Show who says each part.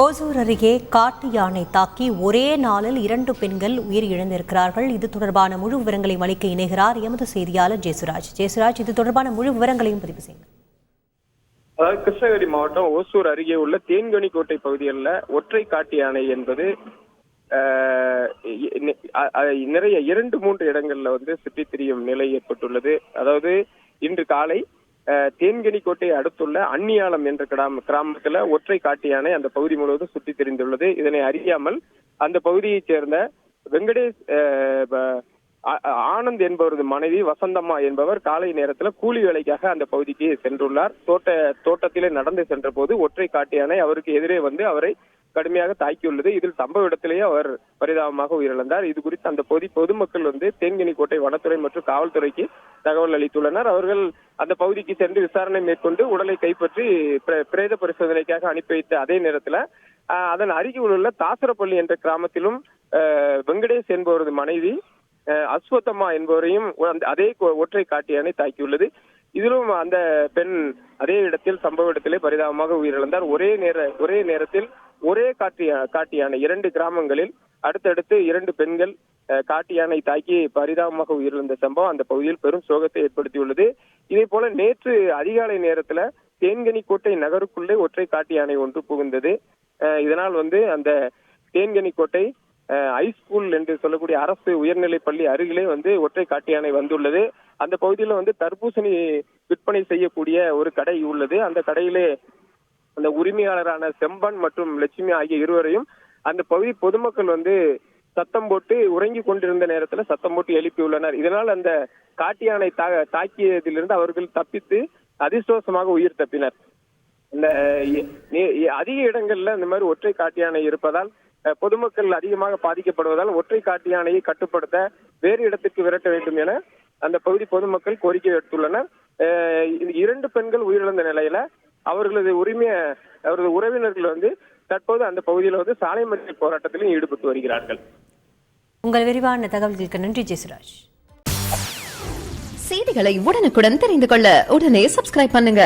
Speaker 1: ஓசூர் அருகே காட்டு யானை தாக்கி ஒரே நாளில் 2 பெண்கள் உயிர் இழந்திருக்கிறார்கள். இது தொடர்பான முழு விவரங்களை அளிக்க இணைகிறார் எமது செய்தியாளர் ஜெயசுராஜ். இது தொடர்பான முழு விவரங்களையும் பதிவு செய்யுங்கள்.
Speaker 2: அதாவது கிருஷ்ணகிரி மாவட்டம் ஓசூர் அருகே உள்ள தேன்கனிக்கோட்டை பகுதிகளில் ஒற்றை காட்டு யானை என்பது நிறைய 2-3 இடங்கள்ல சுற்றித் திரியும் நிலை ஏற்பட்டுள்ளது. அதாவது இன்று காலை தேன்கனிக்கோட்டை அடுத்துள்ள அன்னியாலம் என்ற கிராமத்துல ஒற்றை காட்டு யானை அந்த பகுதி முழுவதும் சுற்றி திரிந்துள்ளது. இதனை அறியாமல் அந்த பகுதியைச் சேர்ந்த வெங்கடேஷ் ஆனந்த் என்பவரது மனைவி வசந்தம்மா என்பவர் காலை நேரத்துல கூலி வேலைக்காக அந்த பகுதிக்கு சென்றுள்ளார். தோட்டத்திலே நடந்து சென்ற போது ஒற்றை காட்டு யானை அவருக்கு எதிரே அவரை கடுமையாக தாக்கியுள்ளது. இதில் சம்பவ இடத்திலேயே அவர் பரிதாபமாக உயிரிழந்தார். இது குறித்து அந்த பகுதி பொதுமக்கள் தேன்கனிக்கோட்டை வனத்துறை மற்றும் காவல்துறைக்கு தகவல் அளித்துள்ளனர். அவர்கள் அந்த பகுதிக்கு சென்று விசாரணை மேற்கொண்டு உடலை கைப்பற்றி பிரேத பரிசோதனைக்காக அனுப்பி வைத்த அதே நேரத்துல அதன் அருகில் உள்ள தாசரப்பள்ளி என்ற கிராமத்திலும் வெங்கடேஷ் என்பவரது மனைவி அஸ்வத்தம்மா என்பவரையும் அதே ஒற்றை காட்டு யானை தாக்கியுள்ளது. இதிலும் அந்த பெண் அதே இடத்தில் சம்பவ இடத்திலே பரிதாபமாக உயிரிழந்தார். ஒரே நேரத்தில் ஒரே காட்டு யானை 2 கிராமங்களில் அடுத்தடுத்து 2 பெண்கள் காட்டு யானை தாக்கி பரிதாபமாக உயிரிழந்த சம்பவம் அந்த பகுதியில் பெரும் சோகத்தை ஏற்படுத்தியுள்ளது. இதே போல நேற்று அதிகாலை நேரத்துல தேன்கனிக்கோட்டை நகருக்குள்ளே ஒற்றை காட்டு யானை ஒன்று புகுந்தது. இதனால் அந்த தேன்கனிக்கோட்டை ஹைஸ்கூல் என்று சொல்லக்கூடிய அரசு உயர்நிலை பள்ளி அருகிலே ஒற்றை காட்டு யானை வந்துள்ளது. அந்த பகுதியில தர்பூசணி விற்பனை செய்யக்கூடிய ஒரு கடை உள்ளது. அந்த கடையிலே அந்த உரிமையாளரான செம்பன் மற்றும் லட்சுமி ஆகிய இருவரையும் அந்த பகுதி பொதுமக்கள் சத்தம் போட்டு உறங்கி கொண்டிருந்த நேரத்துல சத்தம் போட்டு எழுப்பியுள்ளனர். இதனால் அந்த காட்டு யானை தாக்கியதிலிருந்து அவர்கள் தப்பித்து அதிர்ஷ்டவசமாக உயிர் தப்பினர். இந்த அதிக இடங்கள்ல இந்த மாதிரி ஒற்றை காட்டு யானை இருப்பதால் பொதுமக்கள் அதிகமாக பாதிக்கப்படுவதால் ஒற்றை காட்டு யானையை கட்டுப்படுத்த வேறு இடத்துக்கு விரட்ட வேண்டும் என அந்த பகுதி பொதுமக்கள் கோரிக்கை எடுத்துள்ளனர். 2 பெண்கள் உயிரிழந்த நிலையில அவர்களது உறவினர்கள் தற்போது அந்த பகுதியில் சாலை மறியல் போராட்டத்திலும் ஈடுபட்டு வருகிறார்கள்.
Speaker 1: உங்கள் விரிவான தகவல்களுக்கு நன்றி ஜெயசுராஜ்.
Speaker 3: செய்திகளை உடனுக்குடன் தெரிந்து கொள்ள உடனே சப்ஸ்கிரைப் பண்ணுங்க.